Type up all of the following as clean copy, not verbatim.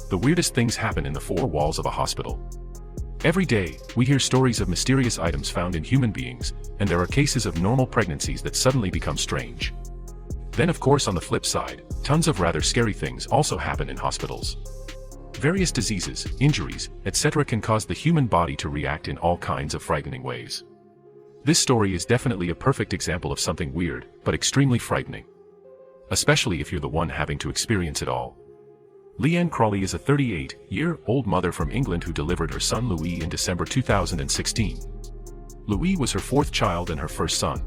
The weirdest things happen in the four walls of a hospital. Every day, we hear stories of mysterious items found in human beings, and there are cases of normal pregnancies that suddenly become strange. Then of course on the flip side, tons of rather scary things also happen in hospitals. Various diseases, injuries, etc. can cause the human body to react in all kinds of frightening ways. This story is definitely a perfect example of something weird, but extremely frightening. Especially if you're the one having to experience it all. Leanne Crawley is a 38-year-old mother from England who delivered her son Louis in December 2016. Louis was her fourth child and her first son.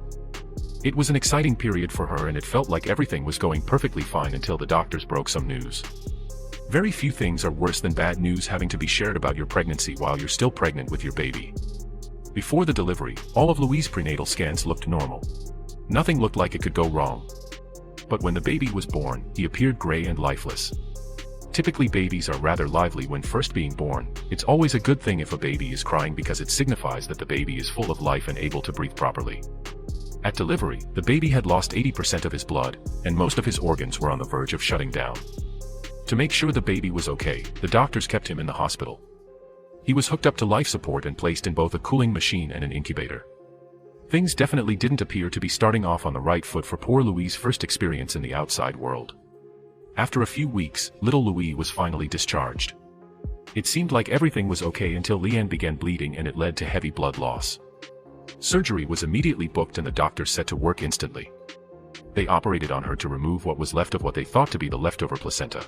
It was an exciting period for her and it felt like everything was going perfectly fine until the doctors broke some news. Very few things are worse than bad news having to be shared about your pregnancy while you're still pregnant with your baby. Before the delivery, all of Louis' prenatal scans looked normal. Nothing looked like it could go wrong. But when the baby was born, he appeared gray and lifeless. Typically babies are rather lively when first being born. It's always a good thing if a baby is crying because it signifies that the baby is full of life and able to breathe properly. At delivery, the baby had lost 80% of his blood, and most of his organs were on the verge of shutting down. To make sure the baby was okay, the doctors kept him in the hospital. He was hooked up to life support and placed in both a cooling machine and an incubator. Things definitely didn't appear to be starting off on the right foot for poor Louis' first experience in the outside world. After a few weeks, little Louis was finally discharged. It seemed like everything was okay until Leanne began bleeding and it led to heavy blood loss. Surgery was immediately booked and the doctors set to work instantly. They operated on her to remove what was left of what they thought to be the leftover placenta.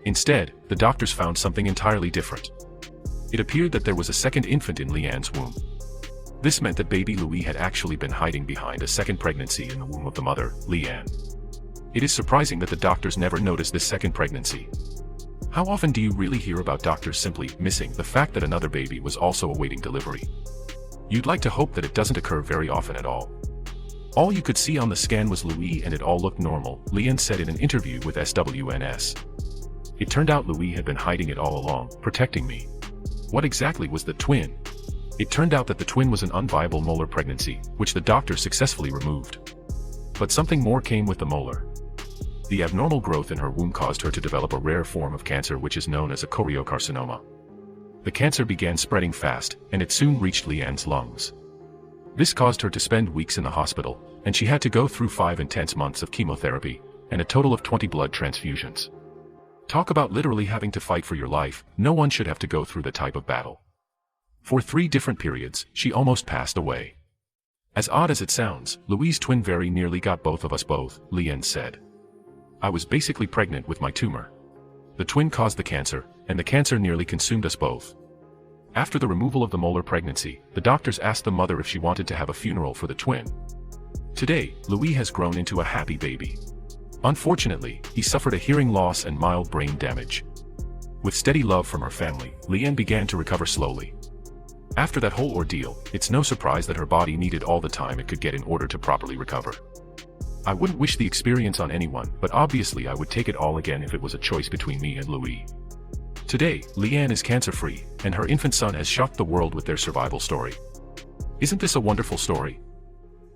Instead, the doctors found something entirely different. It appeared that there was a second infant in Leanne's womb. This meant that baby Louis had actually been hiding behind a second pregnancy in the womb of the mother, Leanne. It is surprising that the doctors never noticed this second pregnancy. How often do you really hear about doctors simply missing the fact that another baby was also awaiting delivery? You'd like to hope that it doesn't occur very often at all. All you could see on the scan was Louis and it all looked normal, Leanne said in an interview with SWNS. It turned out Louis had been hiding it all along, protecting me. What exactly was the twin? It turned out that the twin was an unviable molar pregnancy, which the doctor successfully removed. But something more came with the molar. The abnormal growth in her womb caused her to develop a rare form of cancer which is known as a choriocarcinoma. The cancer began spreading fast, and it soon reached Leanne's lungs. This caused her to spend weeks in the hospital, and she had to go through 5 intense months of chemotherapy, and a total of 20 blood transfusions. Talk about literally having to fight for your life. No one should have to go through the type of battle. For 3 different periods, she almost passed away. As odd as it sounds, Louis' twin very nearly got both of us both, Leanne said. I was basically pregnant with my tumor. The twin caused the cancer, and the cancer nearly consumed us both. After the removal of the molar pregnancy, the doctors asked the mother if she wanted to have a funeral for the twin. Today, Louis has grown into a happy baby. Unfortunately, he suffered a hearing loss and mild brain damage. With steady love from her family, Leanne began to recover slowly. After that whole ordeal, it's no surprise that her body needed all the time it could get in order to properly recover. I wouldn't wish the experience on anyone, but obviously I would take it all again if it was a choice between me and Louis. Today, Leanne is cancer-free, and her infant son has shocked the world with their survival story. Isn't this a wonderful story?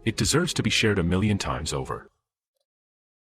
It deserves to be shared a million times over.